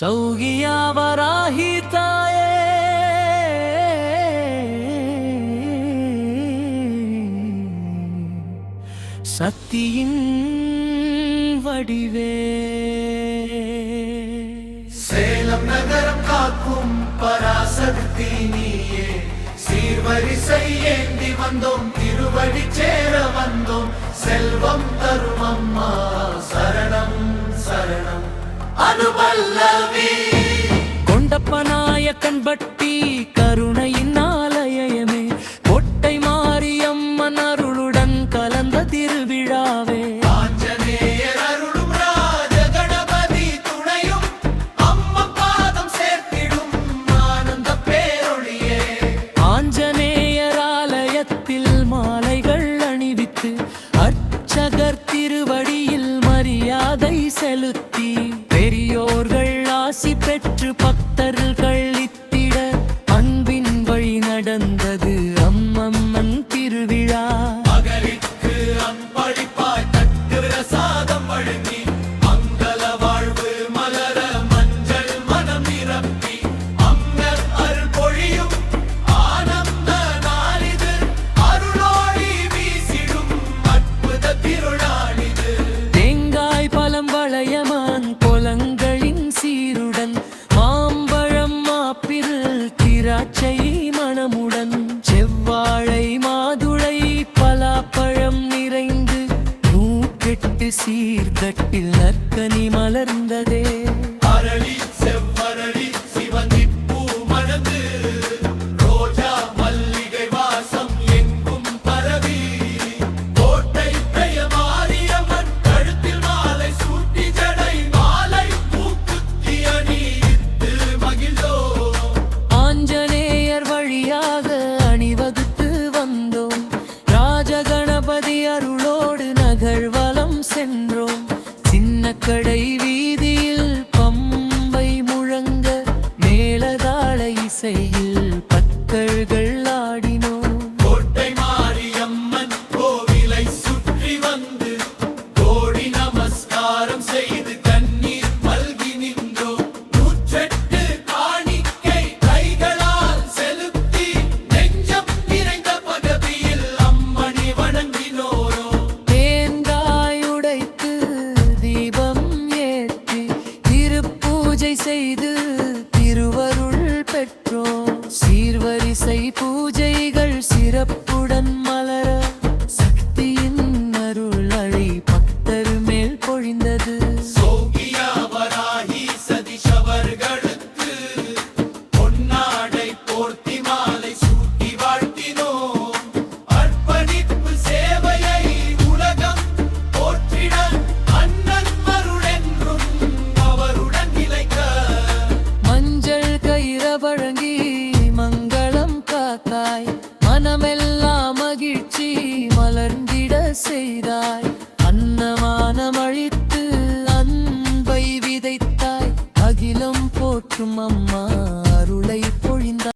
சௌகியா வராஹி தாயே, சக்தியின் வடிவே, சேலம் நகரம் காக்கும் பராசக்தி நீயே, சீர்வரிசை ஏந்தி வந்தோம், திருவடி சேர வந்தோம், செல்வம் தரும் அம்மா சரணம் சரணம். அனுபல்லவி கொண்டப்பநாயக்கன் பட்டி கருணையின் ஆலயமே, கொட்டை மாரியம்மன் அருளுடன் கலந்த திருவிழாவே, ஆஞ்சநேயர் அருளும் ராஜ கணபதி துணையும், அம்மா பாதம் சேர்த்திடும் ஆனந்த பேரொழியே. ஆஞ்சநேயர் ஆலயத்தில் மாலைகள் அணிவித்து அர்ச்சகர் திருவடியில் மரியாதை செலுத்தி, பெரியோர்கள் ஆசி பெற்று பக்தர்கள் இத்திட அன்பின் வழி நடந்தது அம்மம்மன் திருவிழா. மகளிருக்கு அன்பளிப்பாய் தட்டு பிரசாதம் வழங்கி, மங்கள வாழ்வு மலர மஞ்சள் மனம் நிரப்பி, அம்மர் அருள் பொழியும் ஆனந்த நாளிது, அருளோடி வீசிடும் அற்புத திருநாளிது. தேங்காய் பழம் வளையமான் கோலங்களின் சீருடன், மாம்பழம் மாப்பிள் திராட்சை மணமுடன், செவ்வாழை மாதுளை பலாப்பழம் நிறைந்து, 108 சீர்தட்டில் நற்கனி மலர்ந்ததே. அரளி செவ்வரளி சிவந்தி பூ மணந்து, ரோஜா மல்லிகை வாசம் எங்கும் பரவி, கோட்டை பெய மாரியம்மன் கழுத்தில் மாலை சூட்டி, ஜடை மாலை பூக்குத்தி அணிவித்து மகிழ்ந்தோம். ஆஞ்சநேயர் வழியாக அணிவகுத்து வந்தோம், ராஜகணபதி அருளோடு நகர்வலம் சென்றோம். சின்ன கடை வீதியில் பம்பை முழங்க, மேளதாள இசையில் பக்தர்கள் ஆடினோம். கோட்டை மாரியம்மன் கோவிலை சுற்றி வந்து, கோடி நமஸ்காரம் செய்து கண்ணீர் மல்கி நின்றோம். 108 காணிக்கை கைகளால் செலுத்தி, நெஞ்சம் நிறைந்த பகதியில் அம்மனை வணங்கினோரோ. தேங்காய் உடைத்து தீபம் ஏற்றி, திருப்பூஜை செய்து திருவருள் பெற்றோம். சீர்வரிசை பூஜைகள் சிறப்புடன் மலர, சக்தியின் அருள் அழி பக்தர் மேல் பொழிந்தது. சௌகியா வராஹி சதிஷவர்களுக்கு பொன்னாடை போர்த்தி மாலை சூட்டி வாழ்த்தினோம். அர்ப்பணிப்பு சேவையை உலகம் போற்றிட, அண்ணன் அருளென்றும் அவருடன் நிலைக்க. மஞ்சள் கயிற வழங்கி மங்களம் காத்தாய், மனமெல்லாம் மகிழ்ச்சி மலர்ந்திட செய்தாய். அன்னமானம் அழித்து அன்பை விதைத்தாய், அகிலம் போற்றும் அம்மா